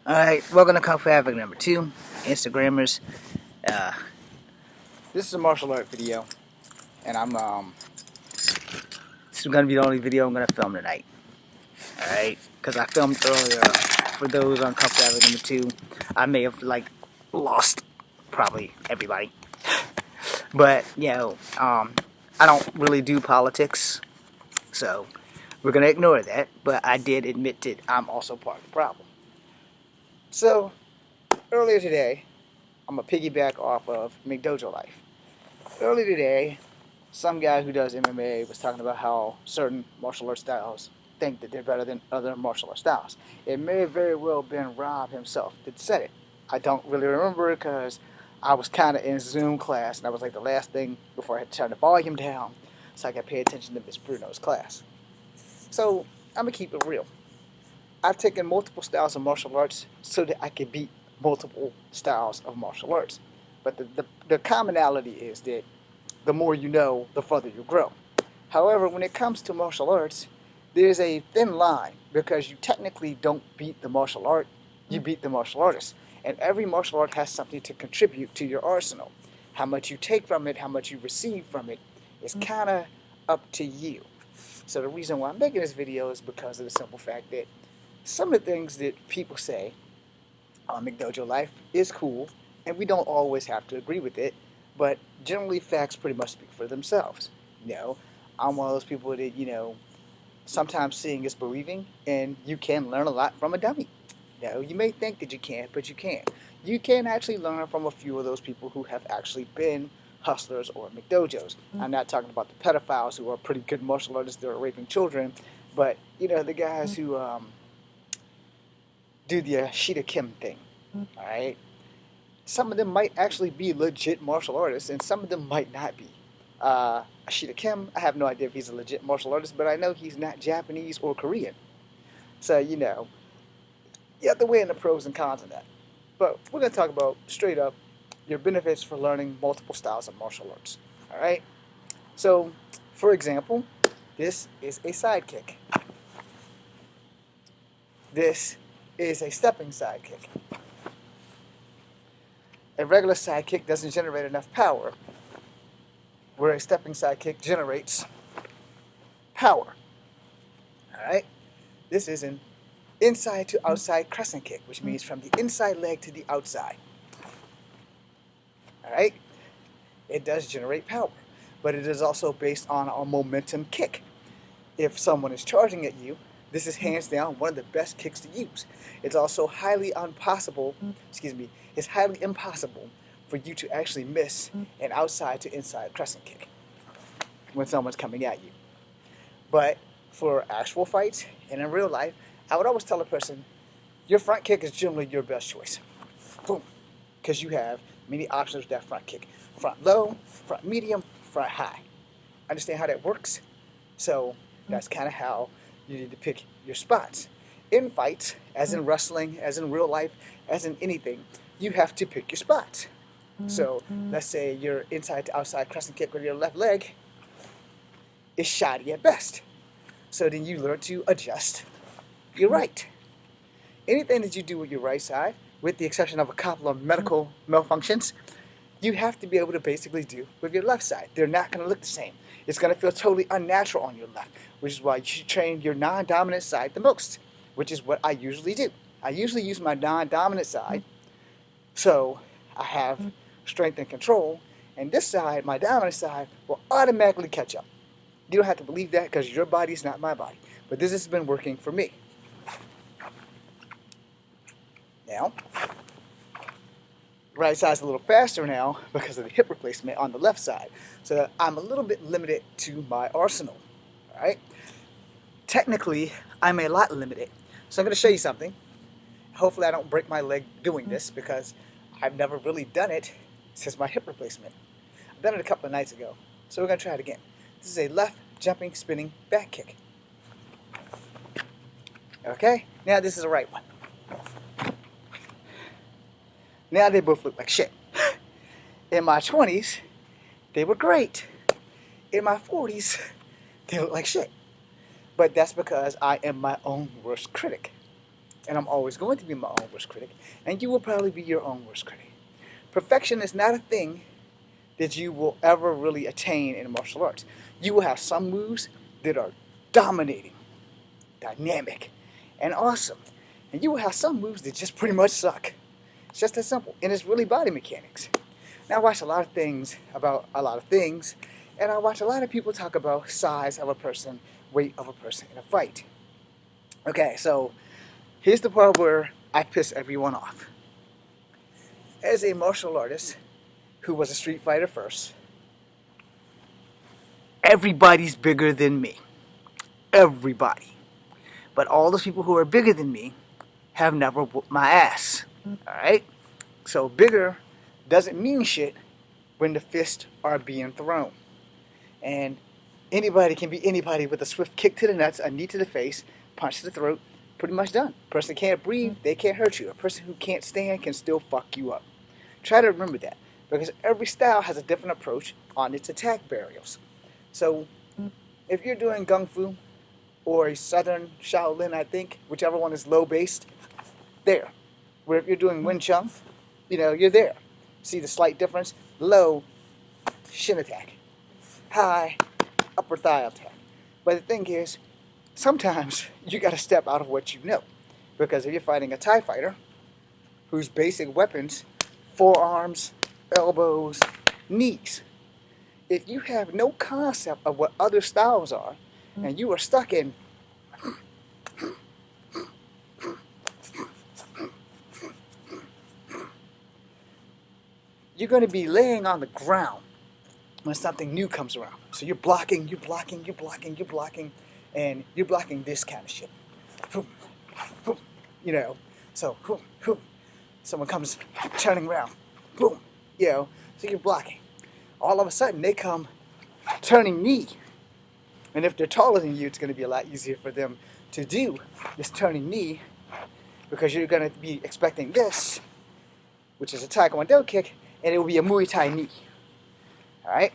Alright, welcome to Kung Fu Havoc number 2, Instagrammers. Uh, this is a martial art video, and this is going to be the only video I'm going to film tonight. Alright, because I filmed earlier, for those on Kung Fu Havoc number 2, I may have, lost probably everybody. But, I don't really do politics, so we're going to ignore that, but I did admit that I'm also part of the problem. So, earlier today, I'm going to piggyback off of McDojo Life. Earlier today, some guy who does MMA was talking about how certain martial art styles think that they're better than other martial art styles. It may have very well been Rob himself that said it. I don't really remember it because I was kind of in Zoom class, and that was like the last thing before I had to turn the volume down so I could pay attention to Miss Bruno's class. So, I'm going to keep it real. I've taken multiple styles of martial arts so that I can beat multiple styles of martial arts. But the commonality is that the more you know, the further you grow. However, when it comes to martial arts, there's a thin line because you technically don't beat the martial art, you beat the martial artist. And every martial art has something to contribute to your arsenal. How much you take from it, how much you receive from it, is kind of up to you. So the reason why I'm making this video is because of the simple fact that some of the things that people say on McDojo Life is cool, and we don't always have to agree with it, but generally facts pretty much speak for themselves. I'm one of those people that, sometimes seeing is believing, and you can learn a lot from a dummy. You may think that you can't, but you can. You can actually learn from a few of those people who have actually been hustlers or McDojos. I'm not talking about the pedophiles who are pretty good martial artists that are raping children, but, the guys who do the Ashita Kim thing, alright? Some of them might actually be legit martial artists, and some of them might not be. Ashita Kim, I have no idea if he's a legit martial artist, but I know he's not Japanese or Korean. So, you have to weigh in the pros and cons of that. But we're going to talk about, straight up, your benefits for learning multiple styles of martial arts, alright? So, for example, this is a sidekick. This is a stepping sidekick. A regular sidekick doesn't generate enough power, where a stepping sidekick generates power. Alright? This is an inside to outside crescent kick, which means from the inside leg to the outside. Alright? It does generate power, but it is also based on a momentum kick. If someone is charging at you, this is hands down one of the best kicks to use. It's also it's highly impossible for you to actually miss an outside to inside crescent kick when someone's coming at you. But for actual fights and in real life, I would always tell a person, your front kick is generally your best choice. Boom. Because you have many options with that front kick. Front low, front medium, front high. Understand how that works? So that's kind of how you need to pick your spots. In fights, as in wrestling, as in real life, as in anything, you have to pick your spots. So let's say your inside to outside crescent kick with your left leg is shoddy at best. So then you learn to adjust your right. Anything that you do with your right side, with the exception of a couple of medical malfunctions, you have to be able to basically do with your left side. They're not going to look the same. It's going to feel totally unnatural on your left, which is why you should train your non-dominant side the most, which is what I usually do. I usually use my non-dominant side, so I have strength and control, and this side, my dominant side, will automatically catch up. You don't have to believe that because your body is not my body, but this has been working for me. Now, right side's a little faster now because of the hip replacement on the left side. So I'm a little bit limited to my arsenal. Alright? Technically, I'm a lot limited. So I'm going to show you something. Hopefully I don't break my leg doing this because I've never really done it since my hip replacement. I've done it a couple of nights ago. So we're going to try it again. This is a left jumping spinning back kick. Okay? Now this is a right one. Now they both look like shit. In my 20s, they were great. In my 40s, they look like shit. But that's because I am my own worst critic. and I'm always going to be my own worst critic, and you will probably be your own worst critic. Perfection is not a thing that you will ever really attain in martial arts. You will have some moves that are dominating, dynamic, and awesome. And you will have some moves that just pretty much suck. It's just that simple. And it's really body mechanics. Now, I watch a lot of things about a lot of things, and I watch a lot of people talk about size of a person, weight of a person in a fight. Okay, so here's the part where I piss everyone off. As a martial artist who was a street fighter first, everybody's bigger than me. Everybody. But all those people who are bigger than me have never whooped my ass. Alright? So bigger doesn't mean shit when the fists are being thrown. And anybody can be anybody with a swift kick to the nuts, a knee to the face, punch to the throat, pretty much done. Person can't breathe, they can't hurt you. A person who can't stand can still fuck you up. Try to remember that, because every style has a different approach on its attack barriers. So if you're doing Kung Fu or a Southern Shaolin, I think, whichever one is low-based, there. Where if you're doing Wing Chun, you're there. See the slight difference? Low, shin attack. High, upper thigh attack. But the thing is, sometimes you got to step out of what you know. Because if you're fighting a Thai fighter, whose basic weapons, forearms, elbows, knees. If you have no concept of what other styles are, and you are stuck in you're going to be laying on the ground when something new comes around. So you're blocking, and you're blocking this kind of shit. So someone comes turning around, boom, so you're blocking. All of a sudden, they come turning knee. And if they're taller than you, it's going to be a lot easier for them to do this turning knee, because you're going to be expecting this, which is a Taekwondo kick, and it will be a Muay Thai knee. Alright?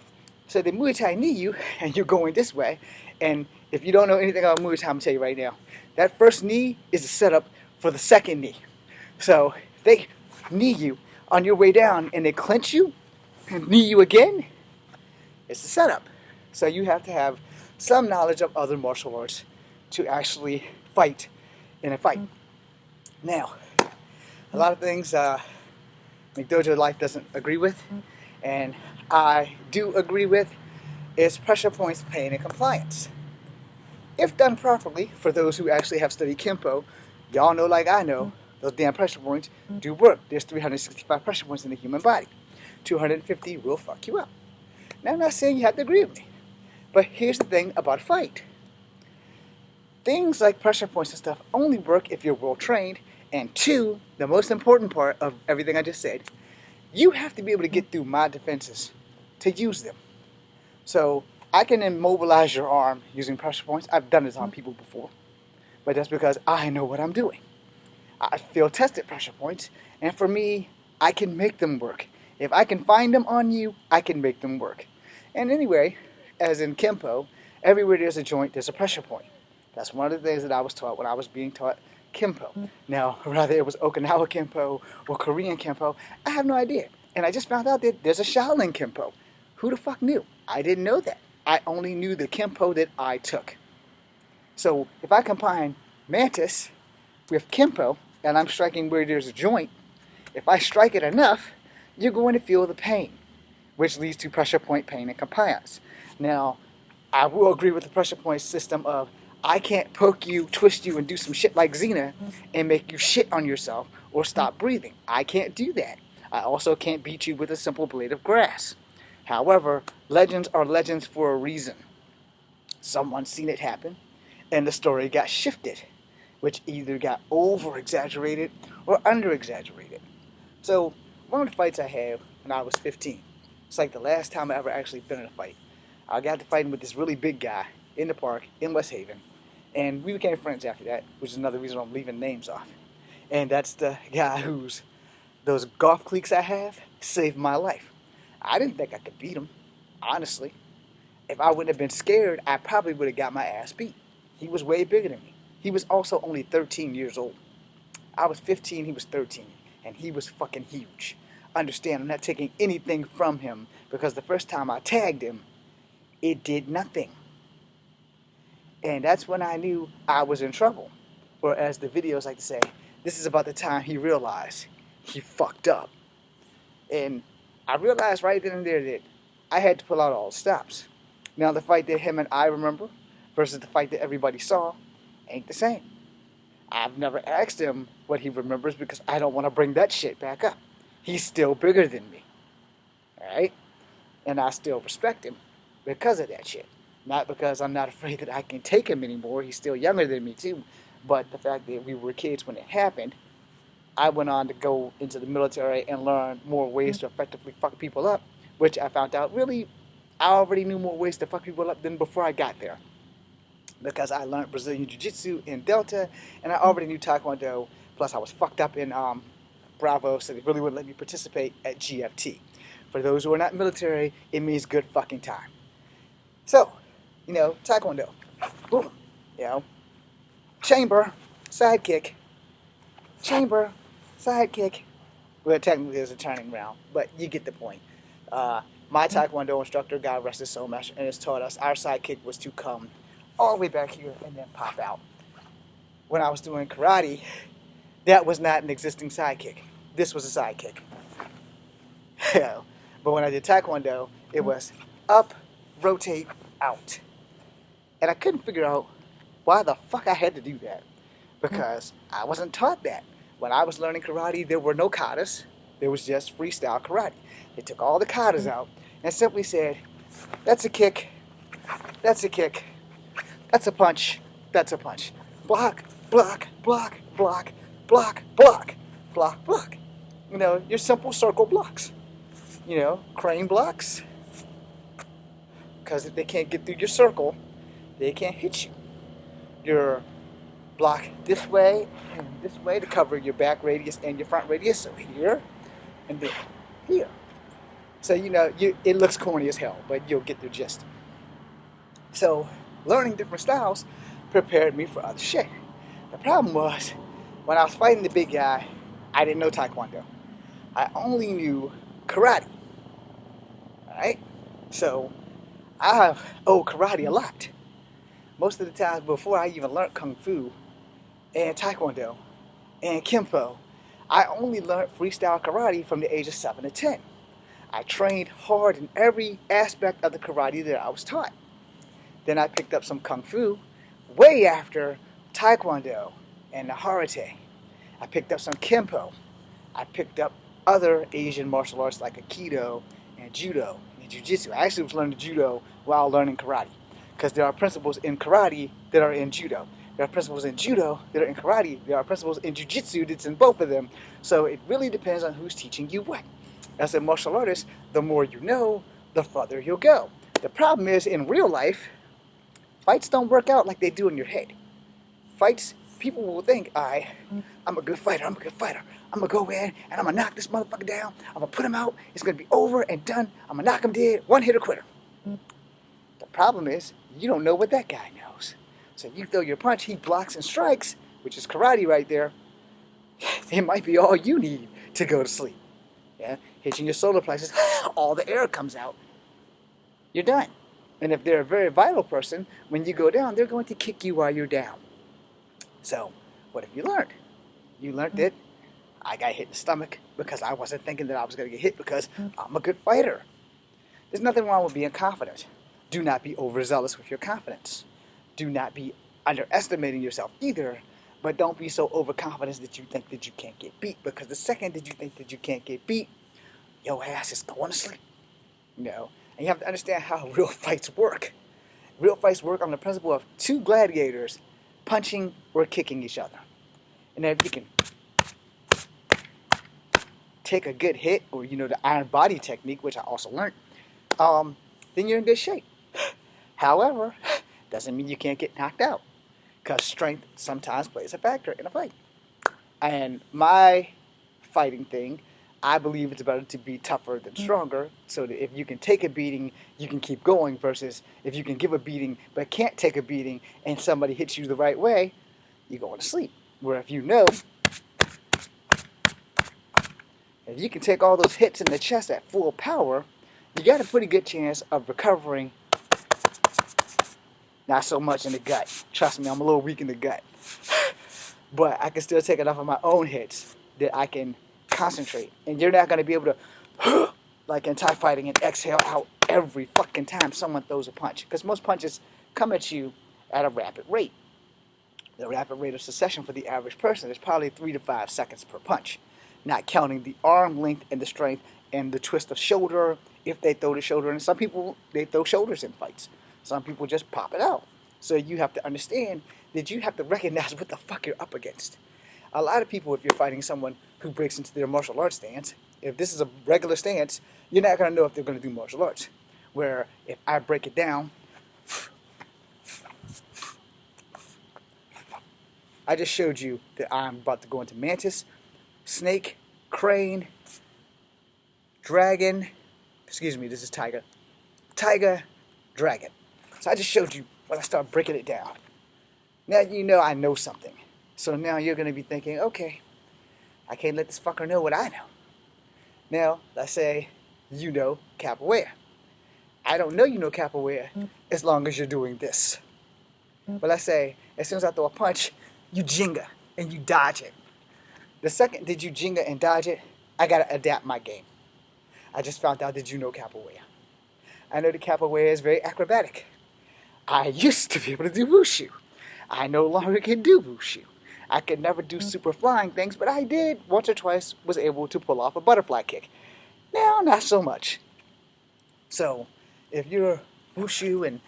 So they Muay Thai knee you, and you're going this way. And if you don't know anything about Muay Thai, I'm going to tell you right now, that first knee is a setup for the second knee. So if they knee you on your way down, and they clinch you, and knee you again, it's a setup. So you have to have some knowledge of other martial arts to actually fight in a fight. Now, a lot of things McDojo Life doesn't agree with, and I do agree with, is pressure points, pain, and compliance. If done properly, for those who actually have studied Kempo, y'all know like I know, those damn pressure points do work. There's 365 pressure points in the human body. 250 will fuck you up. Now, I'm not saying you have to agree with me, but here's the thing about a fight. Things like pressure points and stuff only work if you're well trained, and two, the most important part of everything I just said, you have to be able to get through my defenses to use them. So I can immobilize your arm using pressure points. I've done this on people before, but that's because I know what I'm doing. I field tested pressure points, and for me, I can make them work. If I can find them on you, I can make them work. And anyway, as in Kempo, everywhere there's a joint, there's a pressure point. That's one of the things that I was taught when I was being taught Kempo. Now, whether it was Okinawa Kempo or Korean Kempo, I have no idea. And I just found out that there's a Shaolin Kempo. Who the fuck knew? I didn't know that. I only knew the Kempo that I took. So if I combine Mantis with Kempo, and I'm striking where there's a joint, if I strike it enough, you're going to feel the pain, which leads to pressure point, pain, and compliance. Now, I will agree with the pressure point system of I can't poke you, twist you, and do some shit like Xena and make you shit on yourself or stop breathing. I can't do that. I also can't beat you with a simple blade of grass. However, legends are legends for a reason. Someone's seen it happen, and the story got shifted, which either got over-exaggerated or under-exaggerated. So, one of the fights I had when I was 15, it's like the last time I ever actually been in a fight. I got to fighting with this really big guy in the park in West Haven, and we became friends after that, which is another reason I'm leaving names off. And that's the guy whose those golf cleats I have saved my life. I didn't think I could beat him, honestly. If I wouldn't have been scared, I probably would have got my ass beat. He was way bigger than me. He was also only 13 years old. I was 15, he was 13, and he was fucking huge. Understand, I'm not taking anything from him because the first time I tagged him, it did nothing. And that's when I knew I was in trouble. Or as the videos like to say, this is about the time he realized he fucked up. And I realized right then and there that I had to pull out all the stops. Now the fight that him and I remember versus the fight that everybody saw ain't the same. I've never asked him what he remembers because I don't want to bring that shit back up. He's still bigger than me. Alright? And I still respect him because of that shit. Not because I'm not afraid that I can take him anymore. He's still younger than me too. But the fact that we were kids when it happened, I went on to go into the military and learn more ways to effectively fuck people up, which I found out really, I already knew more ways to fuck people up than before I got there. Because I learned Brazilian Jiu-Jitsu in Delta, and I already knew Taekwondo, plus I was fucked up in Bravo, so they really wouldn't let me participate at GFT. For those who are not military, it means good fucking time. So, Taekwondo, boom, chamber, side kick, chamber, side kick. Well, technically there's a turning round, but you get the point. My Taekwondo instructor, God rest his soul, and has taught us our side kick was to come all the way back here and then pop out. When I was doing karate, that was not an existing side kick. This was a side kick. But when I did Taekwondo, it was up, rotate, out. And I couldn't figure out why the fuck I had to do that. Because I wasn't taught that. When I was learning karate, there were no katas. There was just freestyle karate. They took all the katas out and simply said, that's a kick, that's a kick, that's a punch, that's a punch. Block, block, block, block, block, block, block, block. Your simple circle blocks. Crane blocks. Because if they can't get through your circle, they can't hit you. Your block this way and this way to cover your back radius and your front radius. So here and then here. So it looks corny as hell, but you'll get the gist. So learning different styles prepared me for other shit. The problem was when I was fighting the big guy, I didn't know Taekwondo. I only knew karate. Alright? So I owe karate a lot. Most of the times before I even learned Kung Fu and Taekwondo and Kempo, I only learned freestyle karate from the age of 7 to 10. I trained hard in every aspect of the karate that I was taught. Then I picked up some Kung Fu way after Taekwondo and the Karate. I picked up some Kempo. I picked up other Asian martial arts like Aikido and Judo and Jiu-Jitsu. I actually was learning Judo while learning karate. Because there are principles in karate that are in Judo. There are principles in Judo that are in karate. There are principles in Jiu-Jitsu that's in both of them. So it really depends on who's teaching you what. As a martial artist, the more you know, the further you'll go. The problem is, in real life, fights don't work out like they do in your head. Fights, people will think, I'm a good fighter, I'm a good fighter. I'm going to go in and I'm going to knock this motherfucker down. I'm going to put him out. It's going to be over and done. I'm going to knock him dead. One hitter quitter. The problem is, you don't know what that guy knows. So you throw your punch, he blocks and strikes, which is karate right there. It might be all you need to go to sleep. Yeah, hitting your solar plexus, all the air comes out. You're done. And if they're a very vital person, when you go down, they're going to kick you while you're down. So, what have you learned? You learned that I got hit in the stomach because I wasn't thinking that I was going to get hit because I'm a good fighter. There's nothing wrong with being confident. Do not be overzealous with your confidence. Do not be underestimating yourself either, but don't be so overconfident that you think that you can't get beat, because the second that you think that you can't get beat, your ass is going to sleep. And you have to understand how real fights work. Real fights work on the principle of two gladiators punching or kicking each other. And if you can take a good hit, or the iron body technique, which I also learned, then you're in good shape. However, doesn't mean you can't get knocked out, because strength sometimes plays a factor in a fight. And my fighting thing, I believe it's better to be tougher than stronger, so that if you can take a beating, you can keep going, versus if you can give a beating but can't take a beating and somebody hits you the right way, you're going to sleep. Where if If you can take all those hits in the chest at full power, you got a pretty good chance of recovering. Not so much in the gut. Trust me, I'm a little weak in the gut. But I can still take enough of my own hits that I can concentrate. And you're not going to be able to, like in Thai fighting, and exhale out every fucking time someone throws a punch. Because most punches come at you at a rapid rate. The rapid rate of succession for the average person is probably 3 to 5 seconds per punch, not counting the arm length and the strength and the twist of shoulder if they throw the shoulder. And some people, they throw shoulders in fights. Some people just pop it out. So you have to understand that you have to recognize what the fuck you're up against. A lot of people, if you're fighting someone who breaks into their martial arts stance, if this is a regular stance, you're not going to know if they're going to do martial arts. Where if I break it down, I just showed you that I'm about to go into mantis, snake, crane, dragon, excuse me, this is tiger, dragon. So I just showed you when I start breaking it down. Now you know I know something. So now you're going to be thinking, okay, I can't let this fucker know what I know. Now, let's say you know capoeira. I don't know you know capoeira as long as you're doing this. But let's say, as soon as I throw a punch, you jinga and you dodge it. The second that you jinga and dodge it, I got to adapt my game. I just found out that you know capoeira. I know the capoeira is very acrobatic. I used to be able to do wushu. I no longer can do wushu. I could never do super flying things, but I did once or twice was able to pull off a butterfly kick. Now, not so much. So, if you're wushu and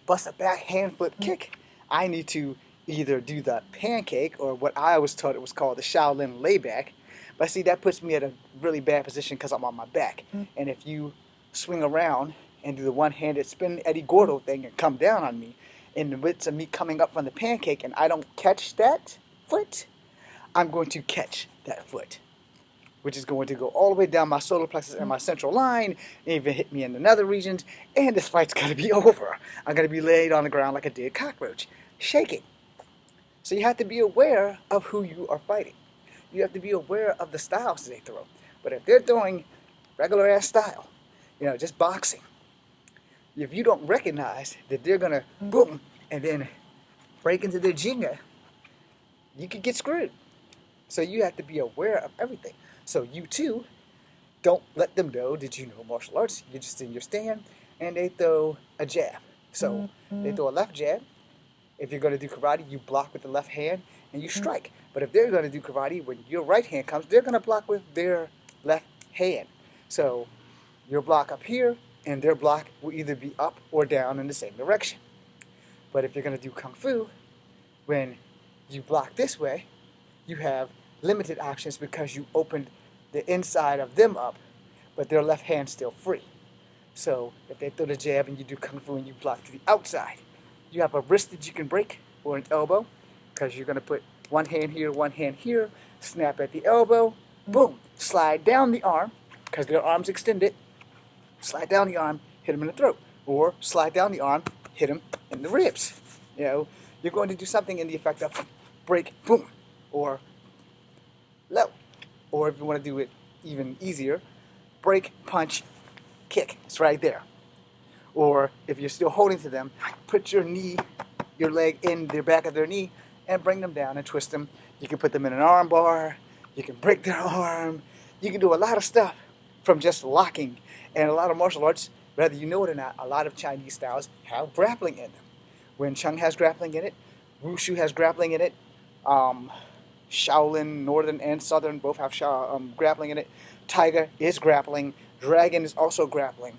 bust a back hand flip kick, I need to either do the pancake or what I was taught it was called the Shaolin layback. But see, that puts me at a really bad position because I'm on my back. And if you swing around and do the one-handed spin Eddie Gordo thing and come down on me, in the midst of me coming up from the pancake and I don't catch that foot, I'm going to catch that foot, which is going to go all the way down my solar plexus and my central line, and even hit me in the nether regions, and this fight's going to be over. I'm going to be laid on the ground like a dead cockroach, shaking. So you have to be aware of who you are fighting. You have to be aware of the styles that they throw. But if they're throwing regular ass style, just boxing, if you don't recognize that they're going to boom and then break into their jinga, you could get screwed. So you have to be aware of everything. So you too, don't let them know that you know martial arts. You're just in your stand and they throw a jab. So they throw a left jab. If you're going to do karate, you block with the left hand and you strike. But if they're going to do karate, when your right hand comes, they're going to block with their left hand. So your block up here and their block will either be up or down in the same direction. But if you're going to do kung fu, when you block this way, you have limited options because you opened the inside of them up, but their left hand's still free. So if they throw the jab and you do kung fu and you block to the outside, you have a wrist that you can break or an elbow because you're going to put one hand here, snap at the elbow, boom, slide down the arm because their arm's extended, slide down the arm, hit them in the throat, or slide down the arm, hit them in the ribs. You're going to do something in the effect of break, boom, or low. Or if you want to do it even easier, break, punch, kick. It's right there. Or if you're still holding to them, put your leg in the back of their knee and bring them down and twist them. You can put them in an arm bar. You can break their arm. You can do a lot of stuff from just locking. And a lot of martial arts, whether you know it or not, a lot of Chinese styles have grappling in them. Wing Chun has grappling in it. Wushu has grappling in it. Shaolin, Northern and Southern, both have grappling in it. Tiger is grappling. Dragon is also grappling.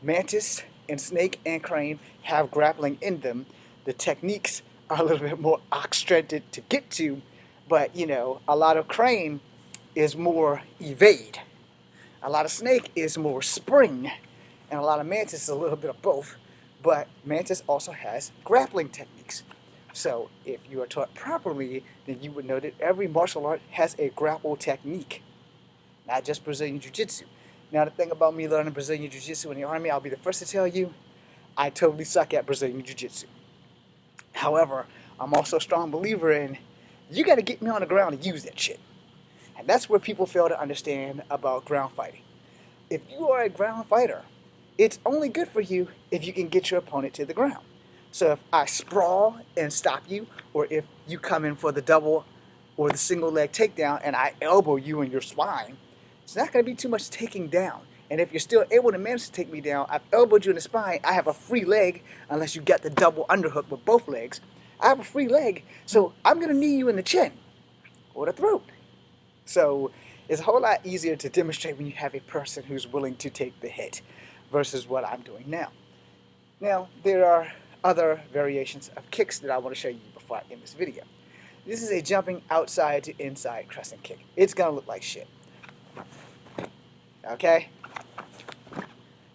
Mantis and snake and crane have grappling in them. The techniques are a little bit more oxygenated to get to, but a lot of crane is more evade. A lot of snake is more spring, and a lot of mantis is a little bit of both, but mantis also has grappling techniques. So if you are taught properly, then you would know that every martial art has a grapple technique, not just Brazilian Jiu-Jitsu. Now the thing about me learning Brazilian Jiu-Jitsu in the Army, I'll be the first to tell you, I totally suck at Brazilian Jiu-Jitsu. However, I'm also a strong believer in, you got to get me on the ground and use that shit. And that's where people fail to understand about ground fighting. If you are a ground fighter, it's only good for you if you can get your opponent to the ground. So if I sprawl and stop you, or if you come in for the double or the single leg takedown and I elbow you in your spine, it's not going to be too much taking down. And if you're still able to manage to take me down, I've elbowed you in the spine, I have a free leg, unless you get the double underhook with both legs. I have a free leg, so I'm going to knee you in the chin or the throat. So it's a whole lot easier to demonstrate when you have a person who's willing to take the hit versus what I'm doing now. Now, there are other variations of kicks that I want to show you before I end this video. This is a jumping outside to inside crescent kick. It's going to look like shit. Okay?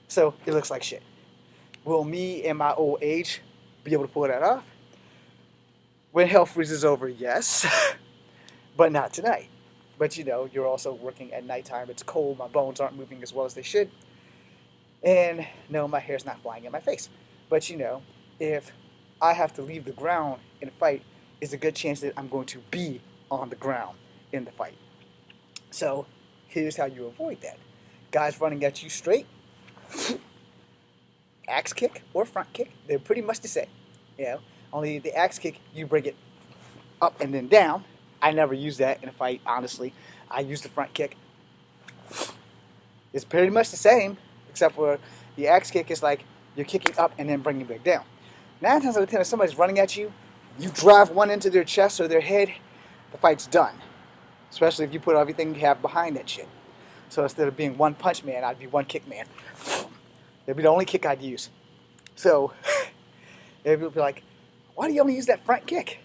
So, it looks like shit. Will me in my old age be able to pull that off? When hell freezes over, yes. But not tonight. But you know, you're also working at nighttime. It's cold. My bones aren't moving as well as they should. And no, my hair's not flying in my face. But you know, if I have to leave the ground in a fight, it's a good chance that I'm going to be on the ground in the fight. So here's how you avoid that. Guys running at you straight, axe kick or front kick, they're pretty much the same. You know, only the axe kick, you bring it up and then down. I never use that in a fight, honestly. I use the front kick. It's pretty much the same, except for the axe kick is like you're kicking up and then bringing it back down. 9 times out of 10, if somebody's running at you, you drive one into their chest or their head, the fight's done. Especially if you put everything you have behind that shit. So instead of being one punch man, I'd be one kick man. That'd be the only kick I'd use. So, people be like, why do you only use that front kick?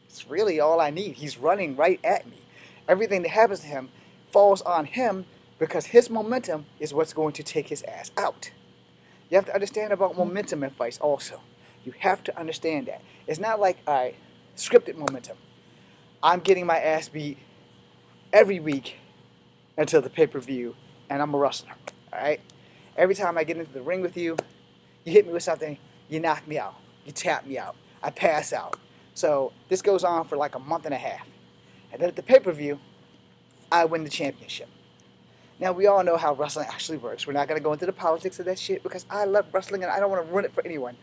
It's really all I need. He's running right at me. Everything that happens to him falls on him because his momentum is what's going to take his ass out. You have to understand about momentum in fights also. You have to understand that. It's not like, alright, scripted momentum. I'm getting my ass beat every week until the pay-per-view, and I'm a wrestler. Alright? Every time I get into the ring with you, you hit me with something, you knock me out. You tap me out. I pass out. So this goes on for like a month and a half. And then at the pay-per-view, I win the championship. Now, we all know how wrestling actually works. We're not going to go into the politics of that shit because I love wrestling and I don't want to ruin it for anyone.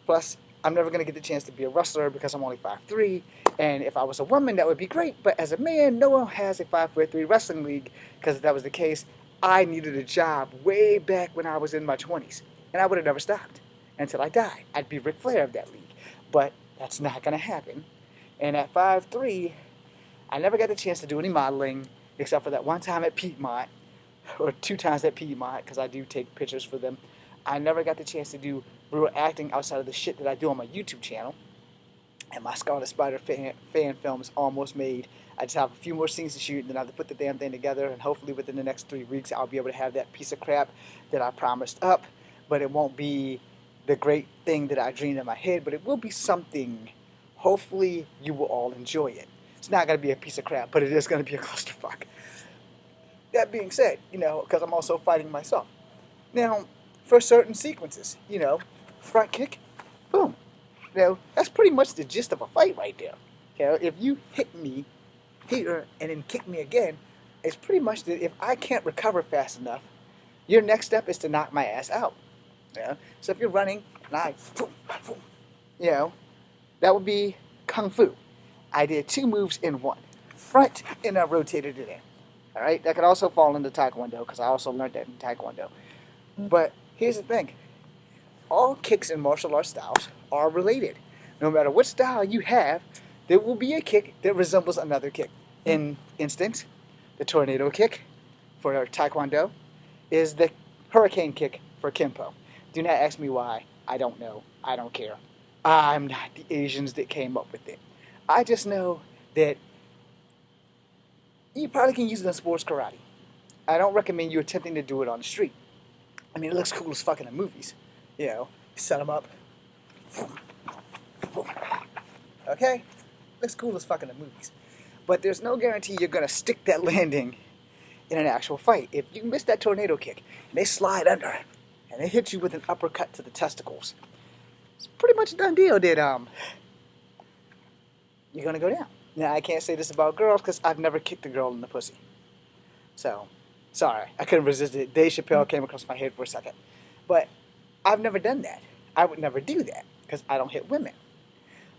Plus, I'm never going to get the chance to be a wrestler because I'm only 5'3". And if I was a woman, that would be great. But as a man, no one has a 5'3" wrestling league because if that was the case, I needed a job way back when I was in my 20s. And I would have never stopped until I died. I'd be Ric Flair of that league. But that's not going to happen. And at 5'3", I never got the chance to do any modeling except for that one time at Piedmont, or 2 times at Piedmont, because I do take pictures for them. I never got the chance to do real acting outside of the shit that I do on my YouTube channel. And my Scarlet Spider fan film is almost made. I just have a few more scenes to shoot, and then I have to put the damn thing together, and hopefully within the next 3 weeks I'll be able to have that piece of crap that I promised up. But it won't be the great thing that I dreamed in my head, but it will be something. Hopefully you will all enjoy it. It's not going to be a piece of crap, but it is going to be a clusterfuck. That being said, you know, because I'm also fighting myself. Now, for certain sequences, you know, front kick, boom. You know, that's pretty much the gist of a fight right there. Okay, if you hit me here and then kick me again, it's pretty much that if I can't recover fast enough, your next step is to knock my ass out. Yeah. So if you're running and I, you know, that would be Kung Fu. I did 2 moves in one. Front and I rotated it in. Alright, that could also fall into Taekwondo because I also learned that in Taekwondo. But here's the thing. All kicks in martial arts styles are related. No matter what style you have, there will be a kick that resembles another kick. In instance, the tornado kick for Taekwondo is the hurricane kick for Kempo. Do not ask me why. I don't know. I don't care. I'm not the Asians that came up with it. I just know that you probably can use it in sports karate. I don't recommend you attempting to do it on the street. I mean, it looks cool as fuck in the movies. You know, set them up. Okay? Looks cool as fuck in the movies. But there's no guarantee you're going to stick that landing in an actual fight. If you miss that tornado kick, and they slide under, and they hit you with an uppercut to the testicles, it's pretty much a done deal that you're going to go down. Now, I can't say this about girls because I've never kicked a girl in the pussy. So, sorry, I couldn't resist it. Dave Chappelle came across my head for a second. But I've never done that. I would never do that because I don't hit women.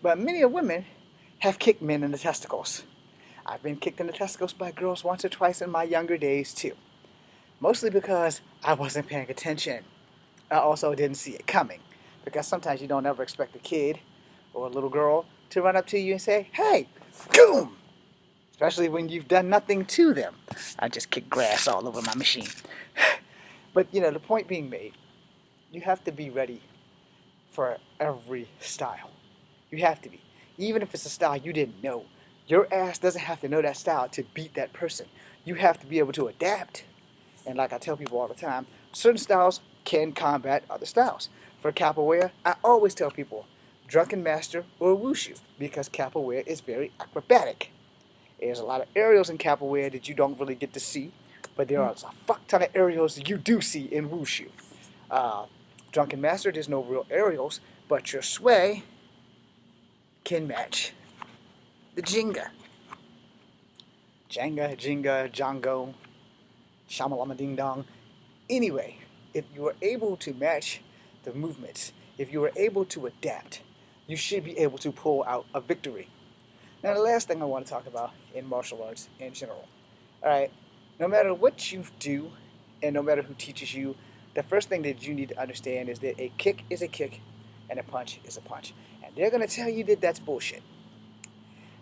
But many women have kicked men in the testicles. I've been kicked in the testicles by girls once or twice in my younger days too. Mostly because I wasn't paying attention. I also didn't see it coming. Because sometimes you don't ever expect a kid or a little girl to run up to you and say, hey, boom! Especially when you've done nothing to them. I just kick grass all over my machine. But, the point being made, you have to be ready for every style. You have to be. Even if it's a style you didn't know. Your ass doesn't have to know that style to beat that person. You have to be able to adapt. And like I tell people all the time, certain styles can combat other styles. For capoeira, I always tell people, drunken master or wushu, because capoeira is very acrobatic. There's a lot of aerials in capoeira that you don't really get to see, but there are a fuck ton of aerials that you do see in wushu. Drunken master, there's no real aerials, but your sway can match the Jenga. Jenga, Django, Shamalama Ding Dong. Anyway, if you are able to match the movements, if you are able to adapt, you should be able to pull out a victory. Now, the last thing I want to talk about in martial arts in general. Alright, no matter what you do, and no matter who teaches you, the first thing that you need to understand is that a kick is a kick, and a punch is a punch. And they're going to tell you that that's bullshit.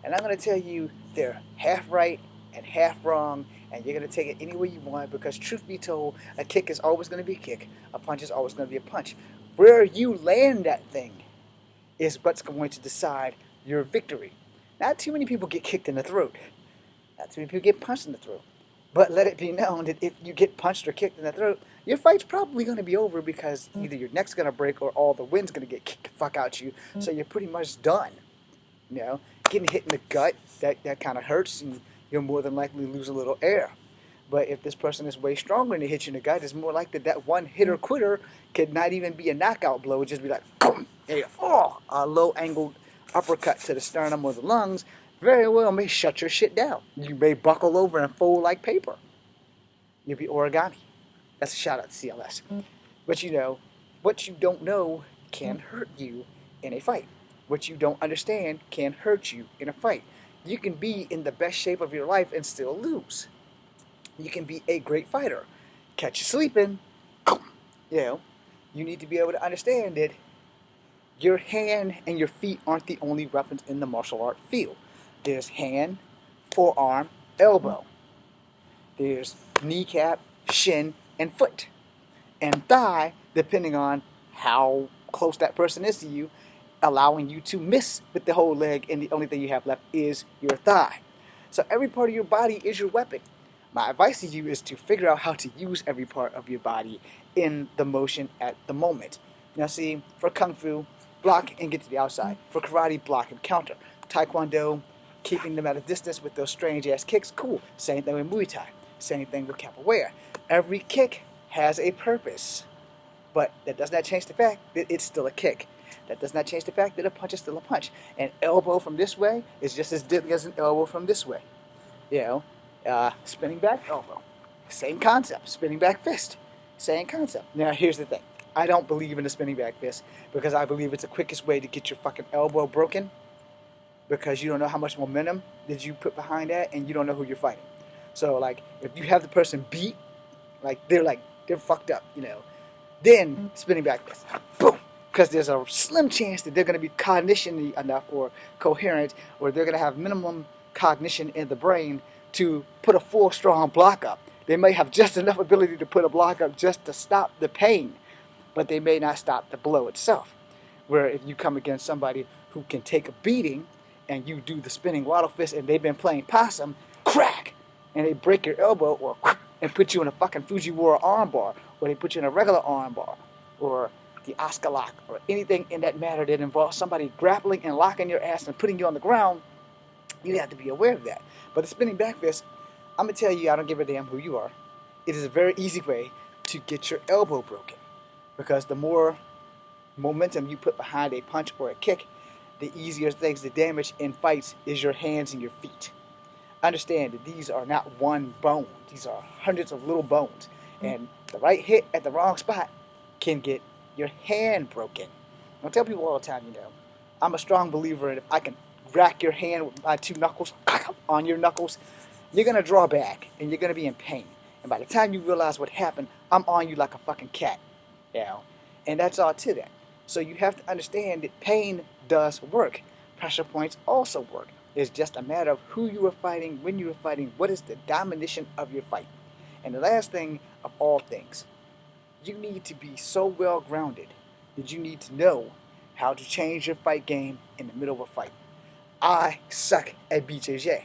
And I'm going to tell you they're half right and half wrong, and you're going to take it any way you want, because truth be told, a kick is always going to be a kick, a punch is always going to be a punch. Where you land that thing is what's going to decide your victory. Not too many people get kicked in the throat. Not too many people get punched in the throat. But let it be known that if you get punched or kicked in the throat, your fight's probably going to be over, because either your neck's going to break or all the wind's going to get kicked the fuck out you, so you're pretty much done. Getting hit in the gut, that kind of hurts, and you're more than likely to lose a little air. But if this person is way stronger and they hit you in the gut, it's more likely that one hitter quitter could not even be a knockout blow. It would just be like, boom, a low-angled uppercut to the sternum or the lungs very well may shut your shit down. You may buckle over and fold like paper. You'll be origami. That's a shout out to CLS. But what you don't know can hurt you in a fight. What you don't understand can hurt you in a fight. You can be in the best shape of your life and still lose. You can be a great fighter, catch you sleeping. You need to be able to understand that your hand and your feet aren't the only weapons in the martial art field. There's hand, forearm, elbow. There's kneecap, shin, and foot. And thigh, depending on how close that person is to you, allowing you to miss with the whole leg, and the only thing you have left is your thigh. So every part of your body is your weapon. My advice to you is to figure out how to use every part of your body in the motion at the moment. Now see, for Kung Fu, block and get to the outside. For Karate, block and counter. Taekwondo, keeping them at a distance with those strange ass kicks, cool. Same thing with Muay Thai. Same thing with Capoeira. Every kick has a purpose. But that does not change the fact that it's still a kick. That does not change the fact that a punch is still a punch. An elbow from this way is just as deadly as an elbow from this way. Spinning back elbow. Same concept. Spinning back fist. Same concept. Now, here's the thing. I don't believe in the spinning back fist because I believe it's the quickest way to get your fucking elbow broken, because you don't know how much momentum that you put behind that, and you don't know who you're fighting. So, if you have the person beat, they're fucked up, then spinning back fist. Boom! Because there's a slim chance that they're going to be cognition enough or coherent, or they're going to have minimum cognition in the brain to put a full strong block up. They may have just enough ability to put a block up just to stop the pain, but they may not stop the blow itself. Where if you come against somebody who can take a beating and you do the spinning waddle fist and they've been playing possum, crack, and they break your elbow or and put you in a fucking Fujiwara armbar, or they put you in a regular armbar, or the Oscar lock, or anything in that matter that involves somebody grappling and locking your ass and putting you on the ground, you have to be aware of that. But the spinning back fist, I'm going to tell you, I don't give a damn who you are. It is a very easy way to get your elbow broken. Because the more momentum you put behind a punch or a kick, the easier things to damage in fights is your hands and your feet. Understand that these are not one bone. These are hundreds of little bones. And the right hit at the wrong spot can get your hand broken. I tell people all the time, I'm a strong believer in if I can rack your hand with my two knuckles on your knuckles, you're going to draw back and you're going to be in pain. And by the time you realize what happened, I'm on you like a fucking cat. And that's all to that. So you have to understand that pain does work. Pressure points also work. It's just a matter of who you are fighting, when you are fighting, what is the domination of your fight. And the last thing of all things, you need to be so well grounded that you need to know how to change your fight game in the middle of a fight. I suck at BJJ,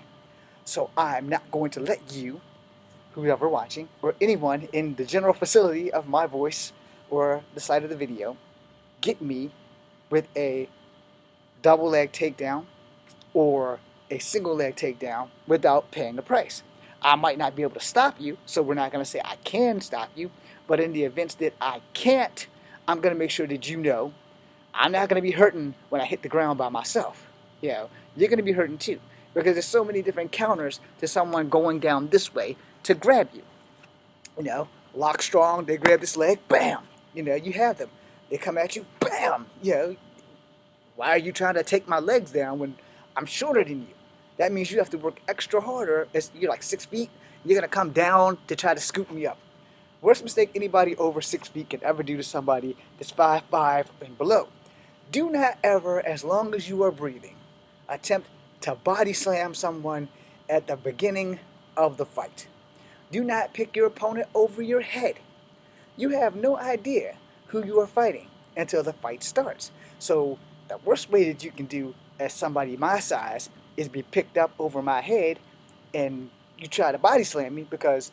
so I'm not going to let you, whoever watching, or anyone in the general facility of my voice or the side of the video, get me with a double leg takedown or a single leg takedown without paying the price. I might not be able to stop you, so we're not going to say I can stop you, but in the events that I can't, I'm going to make sure that you know I'm not going to be hurting when I hit the ground by myself. You're going to be hurting too, because there's so many different counters to someone going down this way to grab you. Lock strong, they grab this leg, bam! You have them. They come at you, bam! Why are you trying to take my legs down when I'm shorter than you? That means you have to work extra harder. As you're like 6 feet, you're going to come down to try to scoop me up. Worst mistake anybody over 6 feet can ever do to somebody that's 5'5" and below. Do not ever, as long as you are breathing, attempt to body slam someone at the beginning of the fight. Do not pick your opponent over your head. You have no idea who you are fighting until the fight starts. So the worst way that you can do as somebody my size is be picked up over my head and you try to body slam me, because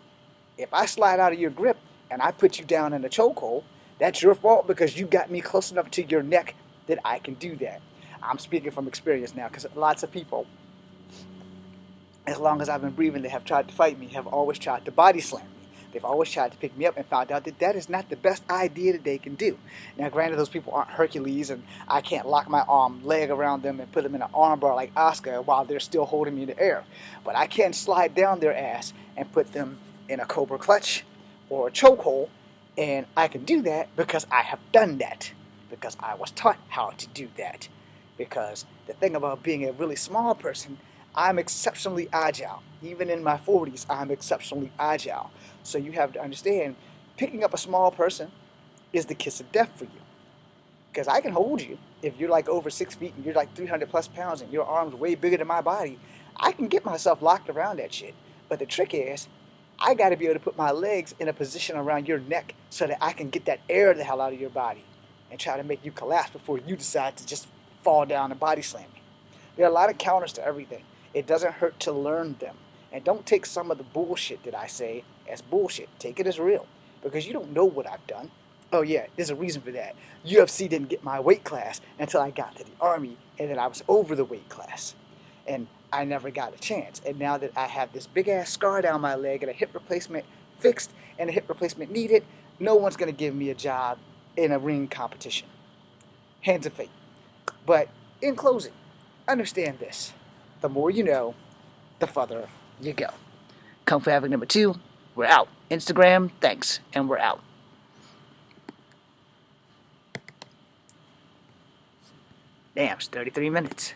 if I slide out of your grip and I put you down in a chokehold, that's your fault because you got me close enough to your neck that I can do that. I'm speaking from experience now, because lots of people, as long as I've been breathing, they have tried to fight me, have always tried to body slam me. They've always tried to pick me up and found out that that is not the best idea that they can do. Now, granted, those people aren't Hercules, and I can't lock my leg around them and put them in an armbar like Oscar while they're still holding me in the air. But I can slide down their ass and put them in a cobra clutch or a chokehold, and I can do that because I have done that, because I was taught how to do that. Because the thing about being a really small person, I'm exceptionally agile. Even in my 40s, I'm exceptionally agile. So you have to understand, picking up a small person is the kiss of death for you. Because I can hold you. If you're like over 6 feet and you're like 300 plus pounds and your arm's way bigger than my body, I can get myself locked around that shit. But the trick is, I got to be able to put my legs in a position around your neck so that I can get that air the hell out of your body and try to make you collapse before you decide to just fall down and body slam me. There are a lot of counters to everything. It doesn't hurt to learn them. And don't take some of the bullshit that I say as bullshit. Take it as real, because you don't know what I've done. Oh yeah, there's a reason for that. UFC didn't get my weight class until I got to the Army, and then I was over the weight class. And I never got a chance. And now that I have this big-ass scar down my leg and a hip replacement fixed and a hip replacement needed, no one's going to give me a job in a ring competition. Hands of fate. But in closing, understand this. The more you know, the further you go. Kung Fu Havoc number 2, we're out. Instagram, thanks, and we're out. Damn, it's 33 minutes.